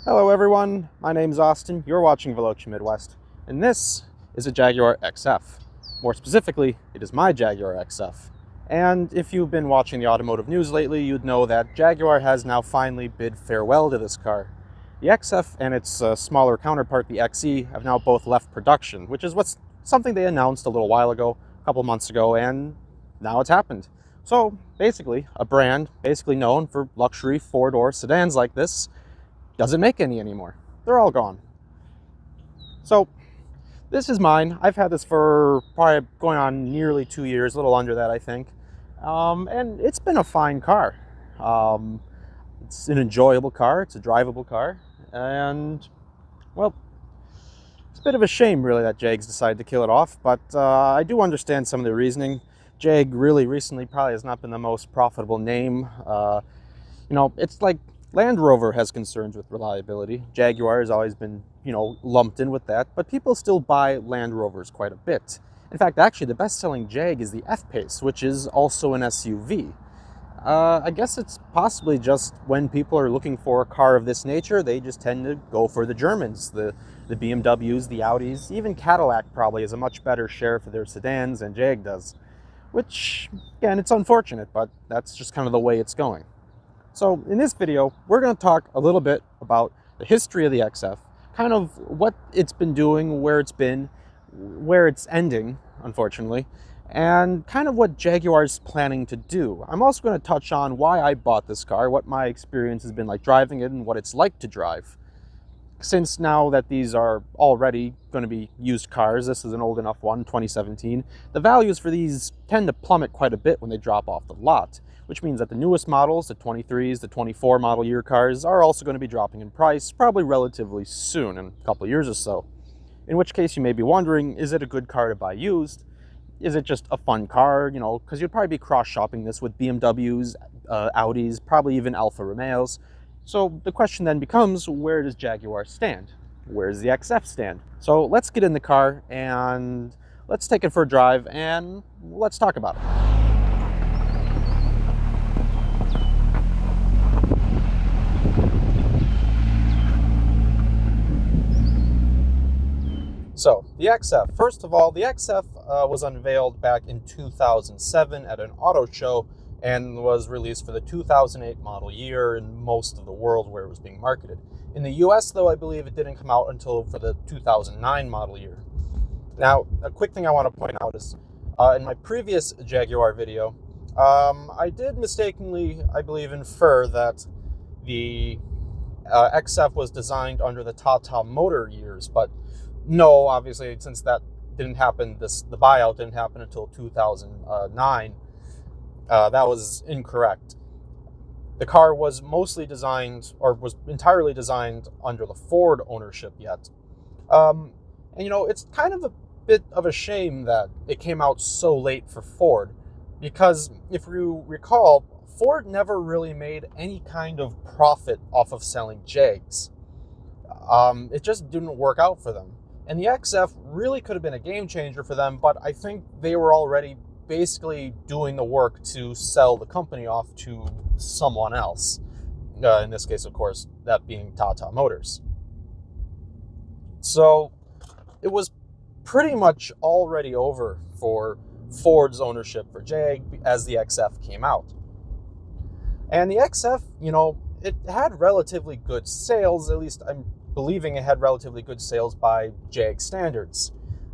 Hello everyone, my name's Austin, you're watching Veloce Midwest, and this is a Jaguar XF. More specifically, it is my Jaguar XF. And if you've been watching the automotive news lately, you'd know that Jaguar has now finally bid farewell to this car. The XF and its smaller counterpart, the XE, have now both left production, which is something they announced a little while ago, a couple months ago, and now it's happened. So basically, a brand basically known for luxury four-door sedans like this doesn't make any anymore. They're all gone. So this is mine. I've had this for probably going on nearly 2 years, a little under that, I think. And it's been a fine car. It's an enjoyable car. It's a drivable car. And, well, it's a bit of a shame, really, that Jags decided to kill it off. But I do understand some of the reasoning. Jag really recently probably has not been the most profitable name. It's like Land Rover has concerns with reliability. Jaguar has always been, lumped in with that, but people still buy Land Rovers quite a bit. In fact, actually, the best-selling Jag is the F-Pace, which is also an SUV. I guess it's possibly just when people are looking for a car of this nature, they just tend to go for the Germans, the BMWs, the Audis. Even Cadillac probably has a much better share for their sedans than Jag does, which, again, it's unfortunate, but that's just kind of the way it's going. So in this video, we're going to talk a little bit about the history of the XF, kind of what it's been doing, where it's been, where it's ending, unfortunately, and kind of what Jaguar's planning to do. I'm also going to touch on why I bought this car, what my experience has been like driving it, and what it's like to drive. Since now that these are already going to be used cars, this is an old enough one, 2017, the values for these tend to plummet quite a bit when they drop off the lot, which means that the newest models, the 23s, the 24 model year cars, are also going to be dropping in price, probably relatively soon, in a couple of years or so. In which case you may be wondering, is it a good car to buy used? Is it just a fun car, because you'd probably be cross-shopping this with BMWs, Audis, probably even Alfa Romeos. So the question then becomes, where does Jaguar stand? Where does the XF stand? So let's get in the car and let's take it for a drive and let's talk about it. So, the XF. First of all, the XF was unveiled back in 2007 at an auto show and was released for the 2008 model year in most of the world where it was being marketed. In the US, though, I believe it didn't come out until for the 2009 model year. Now, a quick thing I want to point out is, in my previous Jaguar video, I did mistakenly, I believe, infer that the XF was designed under the Tata Motor years, but no, obviously, since that didn't happen, the buyout didn't happen until 2009, that was incorrect. The car was mostly designed, or was entirely designed under the Ford ownership yet. And it's kind of a bit of a shame that it came out so late for Ford, because if you recall, Ford never really made any kind of profit off of selling Jags. It just didn't work out for them. And the XF really could have been a game changer for them, but I think they were already basically doing the work to sell the company off to someone else. In this case, of course, that being Tata Motors. So it was pretty much already over for Ford's ownership for Jag as the XF came out. And the XF, it had relatively good sales, at least I'm believing it had relatively good sales by Jag standards,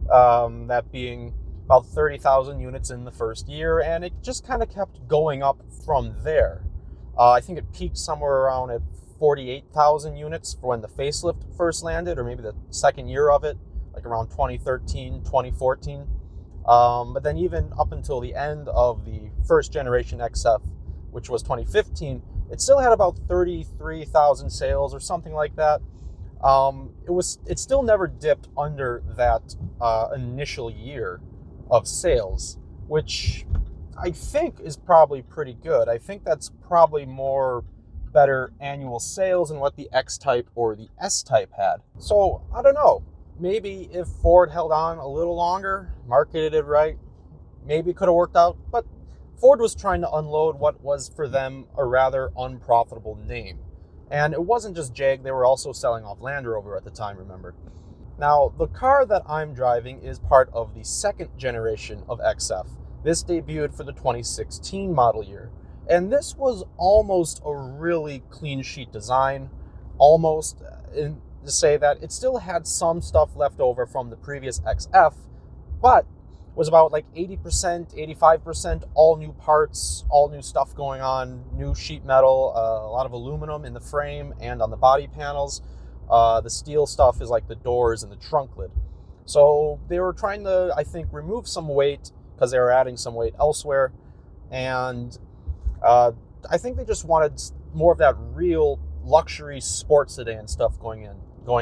that being about 30,000 units in the first year, and it just kind of kept going up from there. I think it peaked somewhere around at 48,000 units for when the facelift first landed, or maybe the second year of it, like around 2013, 2014. But then even up until the end of the first generation XF, which was 2015, it still had about 33,000 sales or something like that. It still never dipped under that initial year of sales, which I think is probably pretty good. I think that's probably more better annual sales than what the X-Type or the S-Type had. So I don't know, maybe if Ford held on a little longer, marketed it right, maybe it could have worked out, but Ford was trying to unload what was for them a rather unprofitable name. And it wasn't just Jag, they were also selling off Land Rover at the time, remember. Now, the car that I'm driving is part of the second generation of XF. This debuted for the 2016 model year. And this was almost a really clean sheet design, almost, to say that it still had some stuff left over from the previous XF, but was about like 80%, 85% all new parts, all new stuff going on, new sheet metal, a lot of aluminum in the frame and on the body panels. The steel stuff is like the doors and the trunk lid. So they were trying to, I think, remove some weight because they were adding some weight elsewhere. And I think they just wanted more of that real luxury sports sedan stuff going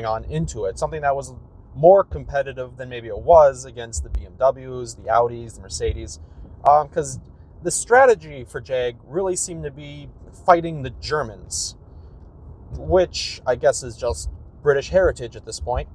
on into it. Something that was more competitive than maybe it was against the BMWs, the Audis, the Mercedes. Because the strategy for Jag really seemed to be fighting the Germans, which I guess is just British heritage at this point.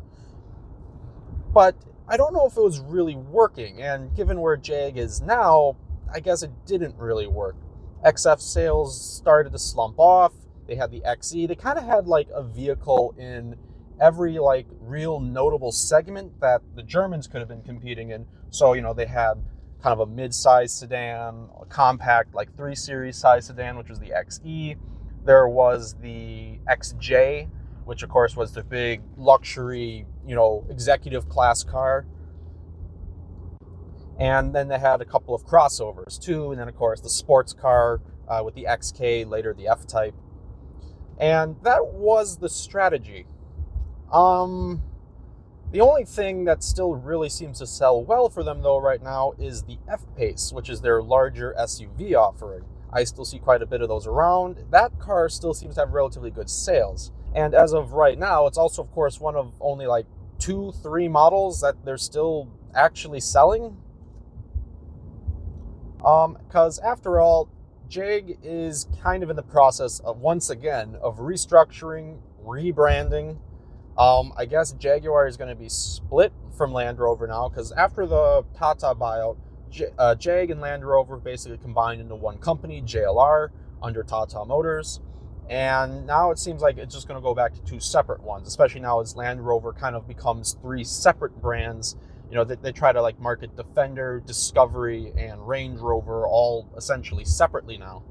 But I don't know if it was really working, and given where Jag is now, I guess it didn't really work. XF sales started to slump off. They had the XE. They kind of had like a vehicle in every like real notable segment that the Germans could have been competing in. So, you know, they had kind of a mid-size sedan, a compact like 3 Series size sedan, which was the XE. There was the XJ, which of course was the big luxury, you know, executive class car. And then they had a couple of crossovers too. And then of course the sports car with the XK, later the F-Type. And that was the strategy. The only thing that still really seems to sell well for them though right now is the F-Pace, which is their larger SUV offering. I still see quite a bit of those around. That car still seems to have relatively good sales. And as of right now, it's also, of course, one of only like 2-3 models that they're still actually selling. Because after all, Jag is kind of in the process of, once again, of restructuring, rebranding. I guess Jaguar is going to be split from Land Rover now, because after the Tata buyout, Jag and Land Rover basically combined into one company, JLR, under Tata Motors. And now it seems like it's just going to go back to 2 separate ones, especially now as Land Rover kind of becomes 3 separate brands. You know, they try to like market Defender, Discovery, and Range Rover all essentially separately now.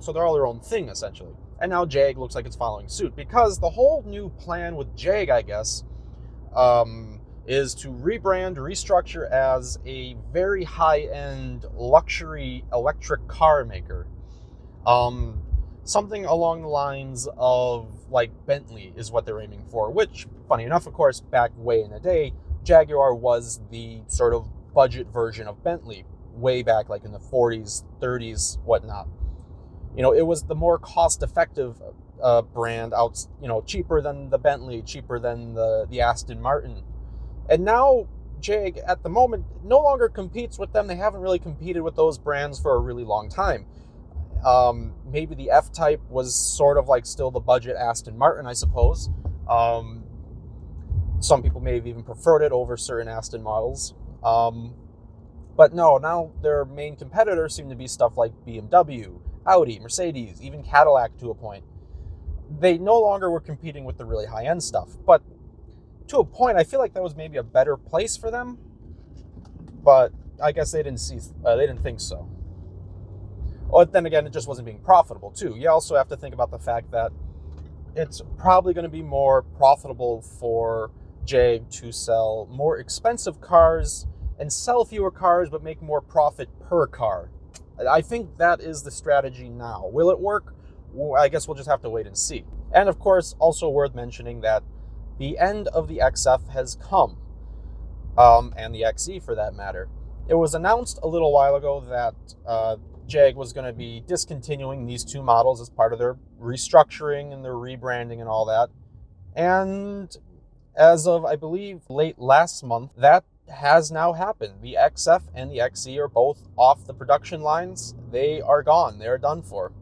So they're all their own thing, essentially. And now Jag looks like it's following suit, because the whole new plan with Jag, I guess, is to rebrand, restructure as a very high-end luxury electric car maker. Something along the lines of like Bentley is what they're aiming for, which, funny enough, of course, back way in the day, Jaguar was the sort of budget version of Bentley, way back like in the 40s, 30s, whatnot. You know, it was the more cost-effective brand, out, you know, cheaper than the Bentley, cheaper than the Aston Martin. And now Jag, at the moment, no longer competes with them. They haven't really competed with those brands for a really long time. Maybe the F-Type was sort of like still the budget Aston Martin, I suppose. Some people may have even preferred it over certain Aston models. But no, now their main competitors seem to be stuff like BMW, Audi, Mercedes, even Cadillac to a point. They no longer were competing with the really high-end stuff. But to a point, I feel like that was maybe a better place for them. But I guess they didn't think so. But then again, it just wasn't being profitable too. You also have to think about the fact that it's probably going to be more profitable for Jag to sell more expensive cars and sell fewer cars but make more profit per car. I think that is the strategy now. Will it work? Well, I guess we'll just have to wait and see. And of course, also worth mentioning that the end of the XF has come, and the XE for that matter. It was announced a little while ago that Jag was going to be discontinuing these 2 models as part of their restructuring and their rebranding and all that. And as of, I believe, late last month, that has now happened. The XF and the XE are both off the production lines. They are gone. They are done for.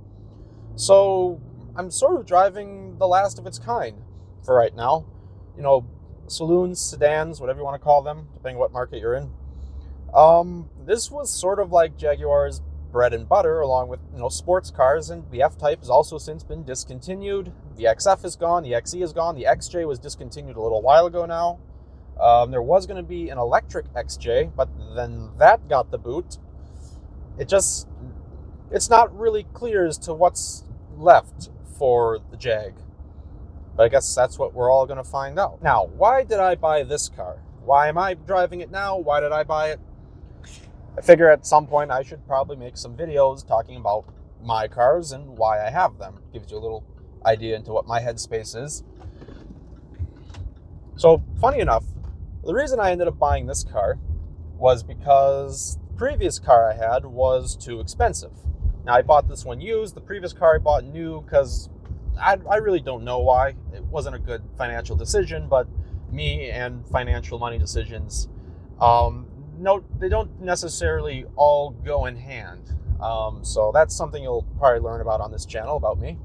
So I'm sort of driving the last of its kind for right now. You know, saloons, sedans, whatever you want to call them, depending on what market you're in. This was sort of like Jaguar's bread and butter, along with sports cars, and the F-Type has also since been discontinued. The XF is gone, the XE is gone, the XJ was discontinued a little while ago now. There was going to be an electric XJ, but then that got the boot. It's not really clear as to what's left for the Jag. But I guess that's what we're all going to find out. Now, why did I buy this car? Why am I driving it now? Why did I buy it? I figure at some point I should probably make some videos talking about my cars and why I have them. Gives you a little idea into what my headspace is. So, funny enough, the reason I ended up buying this car was because the previous car I had was too expensive. Now, I bought this one used. The previous car I bought new because I really don't know why. It wasn't a good financial decision, but me and financial money decisions, no, they don't necessarily all go in hand. So that's something you'll probably learn about on this channel about me.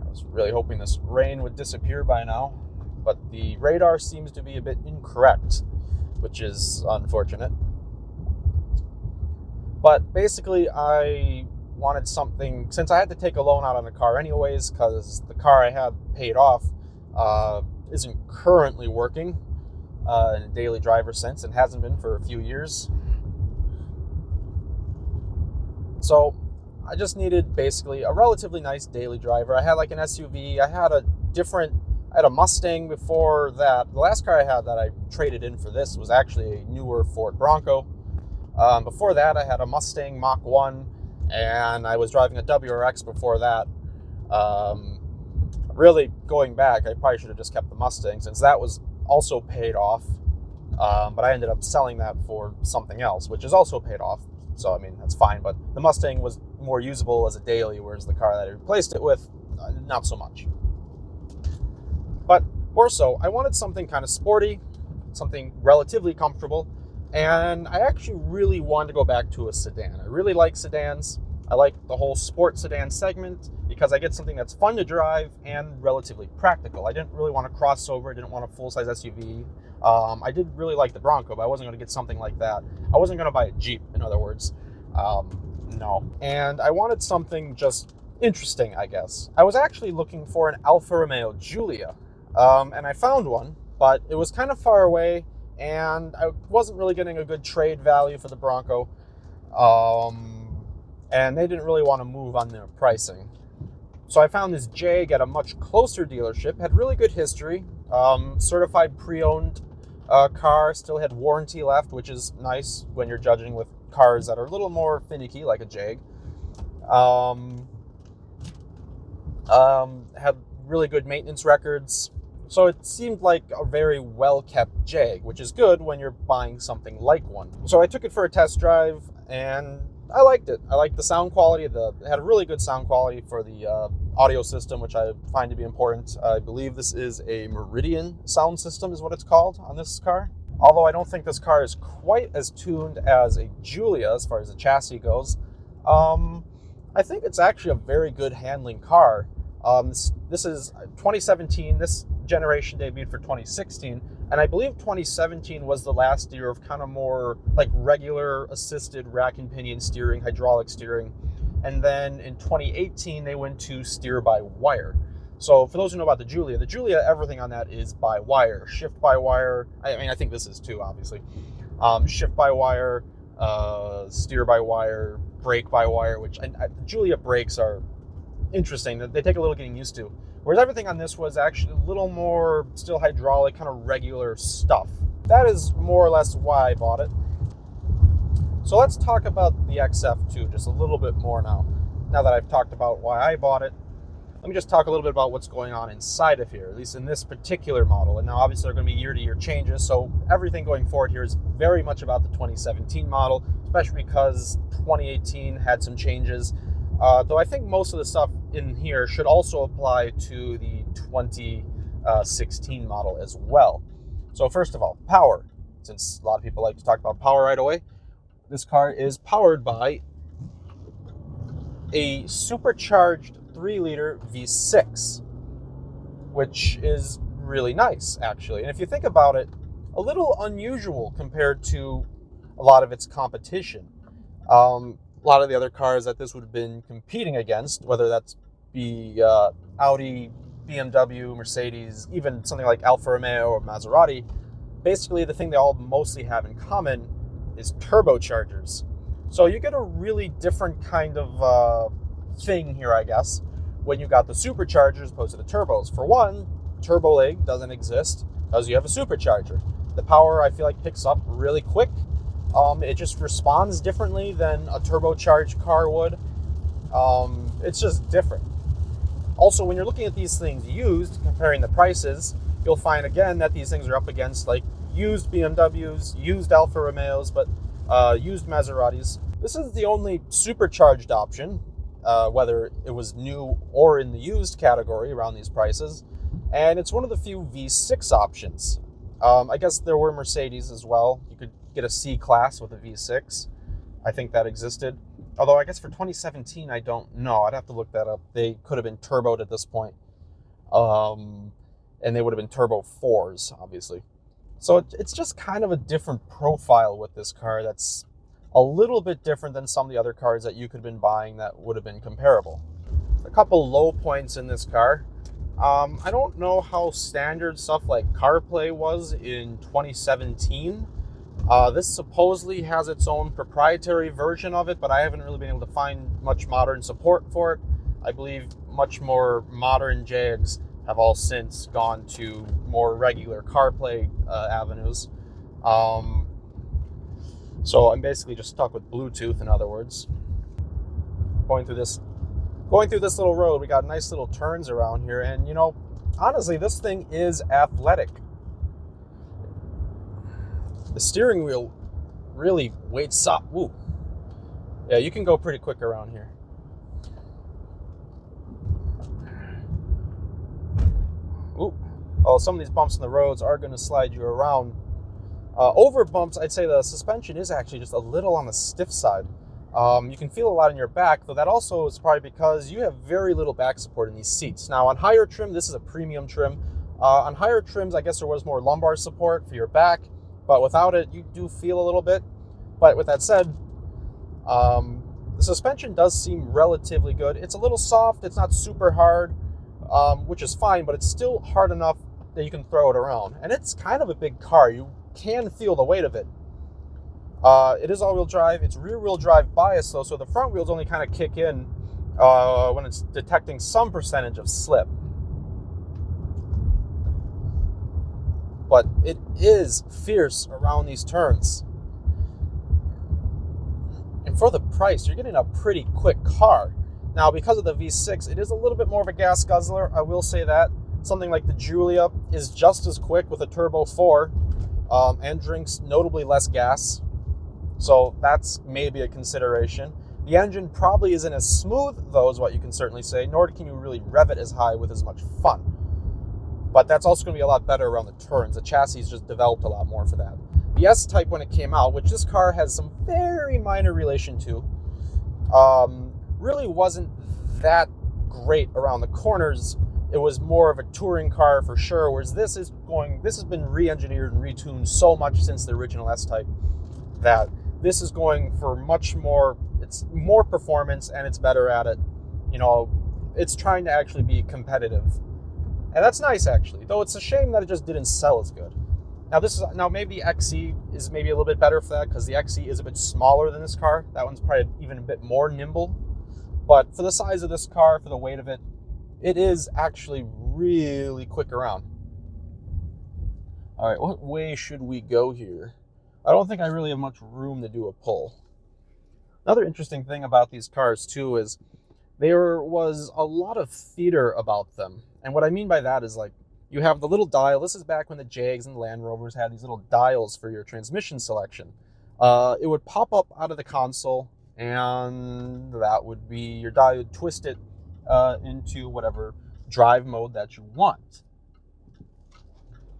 I was really hoping this rain would disappear by now, but the radar seems to be a bit incorrect, which is unfortunate. But basically, I wanted something, since I had to take a loan out on the car anyways, because the car I had paid off isn't currently working in a daily driver sense and hasn't been for a few years. So I just needed basically a relatively nice daily driver. I had like an SUV. I had a Mustang before that. The last car I had that I traded in for this was actually a newer Ford Bronco. Before that, I had a Mustang Mach 1, and I was driving a WRX before that. Really, going back, I probably should have just kept the Mustang, since that was also paid off. But I ended up selling that for something else, which is also paid off. So, I mean, that's fine. But the Mustang was more usable as a daily, whereas the car that I replaced it with, not so much. But more so, I wanted something kind of sporty, something relatively comfortable. And I actually really wanted to go back to a sedan. I really like sedans. I like the whole sport sedan segment because I get something that's fun to drive and relatively practical. I didn't really want to cross over. I didn't want a full-size SUV. I did really like the Bronco, but I wasn't going to get something like that. I wasn't going to buy a Jeep, in other words. No. And I wanted something just interesting, I guess. I was actually looking for an Alfa Romeo Giulia, and I found one, but it was kind of far away, and I wasn't really getting a good trade value for the Bronco, and they didn't really want to move on their pricing. So I found this Jag at a much closer dealership, had really good history, certified pre-owned car, still had warranty left, which is nice when you're judging with cars that are a little more finicky, like a Jag. Had really good maintenance records. So it seemed like a very well-kept Jag, which is good when you're buying something like one. So I took it for a test drive, and I liked it. I liked the sound quality. It had a really good sound quality for the audio system, which I find to be important. I believe this is a Meridian sound system is what it's called on this car. Although I don't think this car is quite as tuned as a Giulia as far as the chassis goes. I think it's actually a very good handling car. This is 2017. This generation debuted for 2016, and I believe 2017 was the last year of kind of more like regular assisted rack and pinion steering, hydraulic steering, and then in 2018 they went to steer by wire. So for those who know about the Giulia, everything on that is by wire, shift by wire. I mean, I think this is too, obviously. Shift by wire, steer by wire, brake by wire, which Giulia brakes are interesting. They take a little getting used to. Whereas everything on this was actually a little more still hydraulic, kind of regular stuff. That is more or less why I bought it. So let's talk about the XF2 just a little bit more now. Now that I've talked about why I bought it, let me just talk a little bit about what's going on inside of here, at least in this particular model. And now obviously there are going to be year-to-year changes, so everything going forward here is very much about the 2017 model, especially because 2018 had some changes. Though I think most of the stuff in here should also apply to the 2016 model as well. So first of all, power. Since a lot of people like to talk about power right away, this car is powered by a supercharged 3-liter V6, which is really nice, actually. And if you think about it, a little unusual compared to a lot of its competition. a lot of the other cars that this would have been competing against, whether that's be Audi, BMW, Mercedes, even something like Alfa Romeo or Maserati, basically the thing they all mostly have in common is turbochargers. So you get a really different kind of thing here, I guess, when you got the superchargers as opposed to the turbos. For one, turbo lag doesn't exist because you have a supercharger. The power, I feel like, picks up really quick. It just responds differently than a turbocharged car would. It's just different. Also, when you're looking at these things used, comparing the prices, you'll find again that these things are up against like used BMWs, used Alfa Romeos, but used Maseratis. This is the only supercharged option, whether it was new or in the used category around these prices. And it's one of the few V6 options. I guess there were Mercedes as well. You could get a C-Class with a V6. I think that existed. Although I guess for 2017, I don't know. I'd have to look that up. They could have been turboed at this point. And they would have been turbo 4s, obviously. So it's just kind of a different profile with this car that's a little bit different than some of the other cars that you could have been buying that would have been comparable. A couple low points in this car. I don't know how standard stuff like CarPlay was in 2017. This supposedly has its own proprietary version of it, but I haven't really been able to find much modern support for it. I believe much more modern Jags have all since gone to more regular CarPlay avenues. So I'm basically just stuck with Bluetooth, in other words. Going through this little road, we got nice little turns around here, and you know, honestly, this thing is athletic. The steering wheel really weights up. Ooh. Yeah, you can go pretty quick around here. Ooh. Oh, some of these bumps in the roads are going to slide you around. Over bumps, I'd say the suspension is actually just a little on the stiff side. You can feel a lot in your back, though that also is probably because you have very little back support in these seats. Now, on higher trim, this is a premium trim. On higher trims, I guess there was more lumbar support for your back, but without it, you do feel a little bit. But with that said, the suspension does seem relatively good. It's a little soft. It's not super hard, which is fine, but it's still hard enough that you can throw it around. And it's kind of a big car. You can feel the weight of it. It is all-wheel drive. It's rear-wheel drive bias, though, so the front wheels only kind of kick in when it's detecting some percentage of slip. But it is fierce around these turns. And for the price, you're getting a pretty quick car. Now, because of the V6, it is a little bit more of a gas guzzler, I will say that. Something like the Giulia is just as quick with a turbo 4 and drinks notably less gas. So that's maybe a consideration. The engine probably isn't as smooth, though, is what you can certainly say, nor can you really rev it as high with as much fun. But that's also going to be a lot better around the turns. The chassis is just developed a lot more for that. The S-Type, when it came out, which this car has some very minor relation to, really wasn't that great around the corners. It was more of a touring car for sure, whereas this has been re-engineered and retuned so much since the original S-Type that this is going for much more, it's more performance and it's better at it. You know, it's trying to actually be competitive. And that's nice, actually, though it's a shame that it just didn't sell as good. Now maybe XE is maybe a little bit better for that, because the XE is a bit smaller than this car. That one's probably even a bit more nimble. But for the size of this car, for the weight of it, it is actually really quick around. All right, what way should we go here? I don't think I really have much room to do a pull. Another interesting thing about these cars, too, is there was a lot of theater about them. And what I mean by that is, like, you have the little dial. This is back when the Jags and Land Rovers had these little dials for your transmission selection. It would pop up out of the console, and that would be your dial. You'd twist it into whatever drive mode that you want.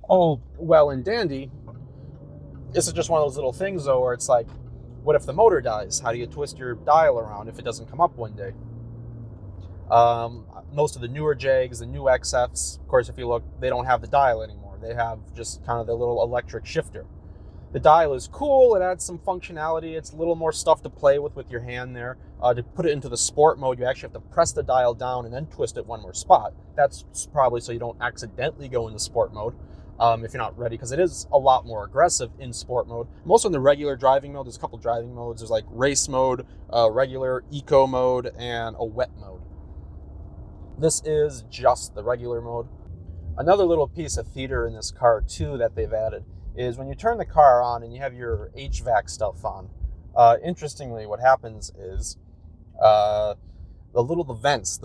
Oh, well and dandy. This is just one of those little things, though, where it's like, what if the motor dies? How do you twist your dial around if it doesn't come up one day? Most of the newer Jags, the new XFs, of course, if you look, they don't have the dial anymore. They have just kind of the little electric shifter. The dial is cool, it adds some functionality, it's a little more stuff to play with your hand there. To put it into the sport mode, you actually have to press the dial down and then twist it one more spot. That's probably so you don't accidentally go into sport mode if you're not ready, because it is a lot more aggressive in sport mode. Also in the regular driving mode, there's a couple driving modes. There's like race mode, regular eco mode, and a wet mode. This is just the regular mode. Another little piece of theater in this car too that they've added is when you turn the car on and you have your HVAC stuff on. Interestingly, what happens is the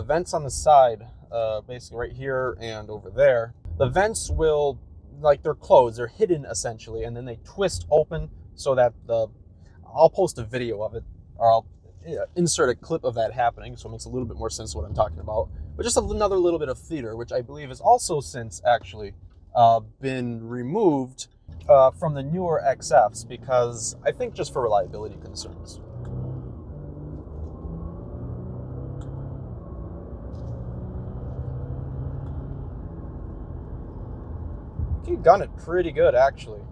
vents on the side, basically right here and over there, the vents will, like, they're closed, they're hidden essentially, and then they twist open so that I'll post a video of it, or I'll insert a clip of that happening, so it makes a little bit more sense of what I'm talking about. But just another little bit of theater, which I believe has also since actually been removed from the newer XFs, because I think just for reliability concerns. You gun it pretty good, actually.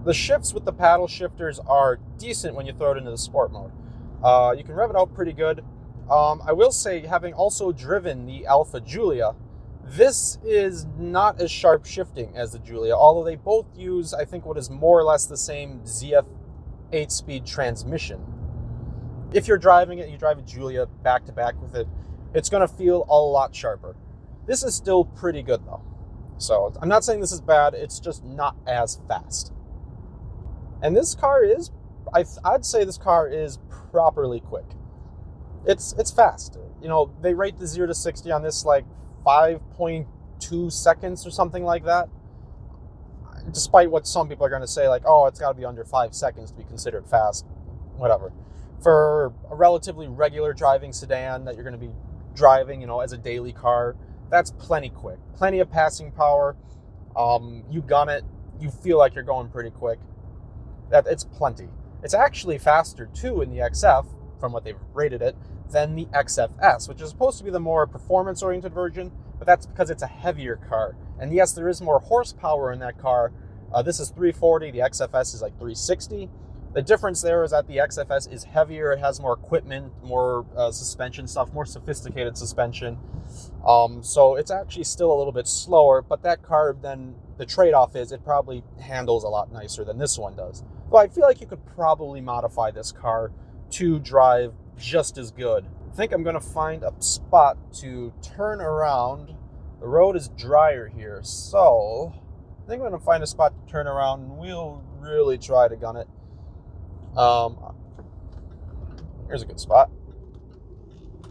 The shifts with the paddle shifters are decent when you throw it into the sport mode. You can rev it out pretty good. I will say, having also driven the Alpha Giulia, this is not as sharp shifting as the Giulia, although they both use, I think, what is more or less the same ZF 8-speed transmission. If you're driving it, you drive a Giulia back to back with it, it's going to feel a lot sharper. This is still pretty good though. So I'm not saying this is bad, it's just not as fast. And this car is, I'd say this car is properly quick. It's fast. You know, they rate the 0 to 60 on this like 5.2 seconds or something like that. Despite what some people are going to say, like, oh, it's got to be under 5 seconds to be considered fast. Whatever. For a relatively regular driving sedan that you're going to be driving, you know, as a daily car, that's plenty quick. Plenty of passing power. You gun it, you feel like you're going pretty quick. It's plenty. It's actually faster too in the XF, from what they've rated it, than the XFS, which is supposed to be the more performance-oriented version, but that's because it's a heavier car. And yes, there is more horsepower in that car. This is 340, the XFS is like 360. The difference there is that the XFS is heavier, it has more equipment, more suspension stuff, more sophisticated suspension. So it's actually still a little bit slower, but that car, then the trade-off is it probably handles a lot nicer than this one does. But I feel like you could probably modify this car to drive just as good. I think I'm gonna find a spot to turn around. The road is drier here, so I think I'm gonna find a spot to turn around and we'll really try to gun it. Here's a good spot.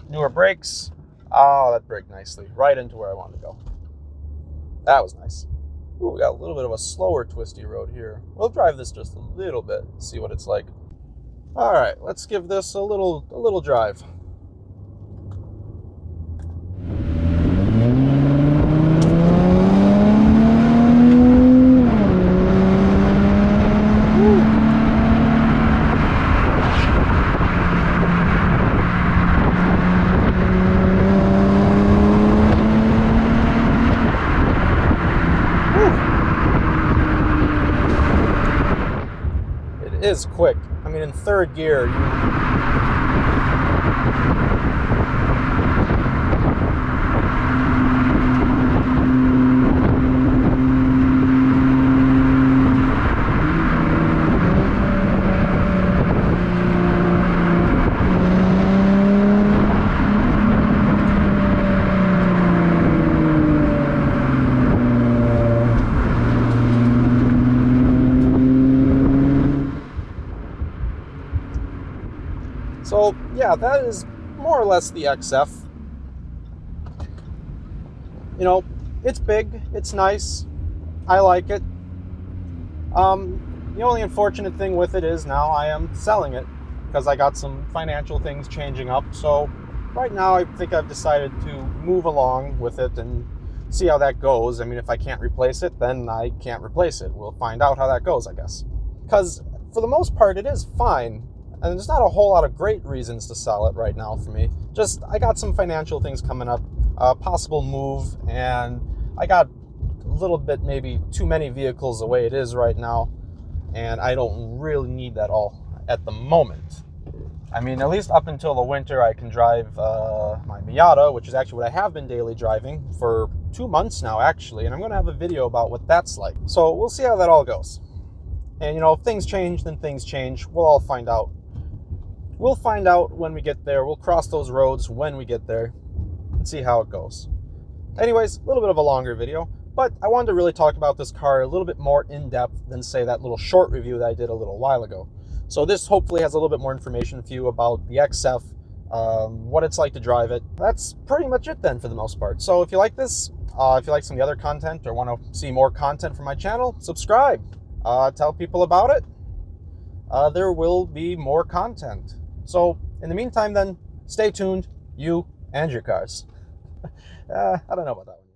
Newer brakes. Oh, that braked nicely. Right into where I wanted to go. That was nice. Ooh, we got a little bit of a slower twisty road here. We'll drive this just a little bit, see what it's like. All right, let's give this a little drive. Is quick. I mean, in third gear, so yeah, that is more or less the XF. You know, it's big, it's nice, I like it. The only unfortunate thing with it is now I am selling it because I got some financial things changing up. So right now I think I've decided to move along with it and see how that goes. I mean, if I can't replace it, then I can't replace it. We'll find out how that goes, I guess. Because for the most part, it is fine. And there's not a whole lot of great reasons to sell it right now for me. Just, I got some financial things coming up, a possible move, and I got a little bit, maybe too many vehicles the way it is right now, and I don't really need that all at the moment. I mean, at least up until the winter, I can drive my Miata, which is actually what I have been daily driving for 2 months now, actually, and I'm going to have a video about what that's like. So we'll see how that all goes. And, you know, if things change, then things change. We'll all find out. We'll find out when we get there. We'll cross those roads when we get there and see how it goes. Anyways, a little bit of a longer video, but I wanted to really talk about this car a little bit more in depth than, say, that little short review that I did a little while ago. So this hopefully has a little bit more information for you about the XF, what it's like to drive it. That's pretty much it then for the most part. So if you like this, if you like some of the other content or want to see more content from my channel, subscribe. Tell people about it. There will be more content. So in the meantime then, stay tuned, you and your cars. I don't know about that one.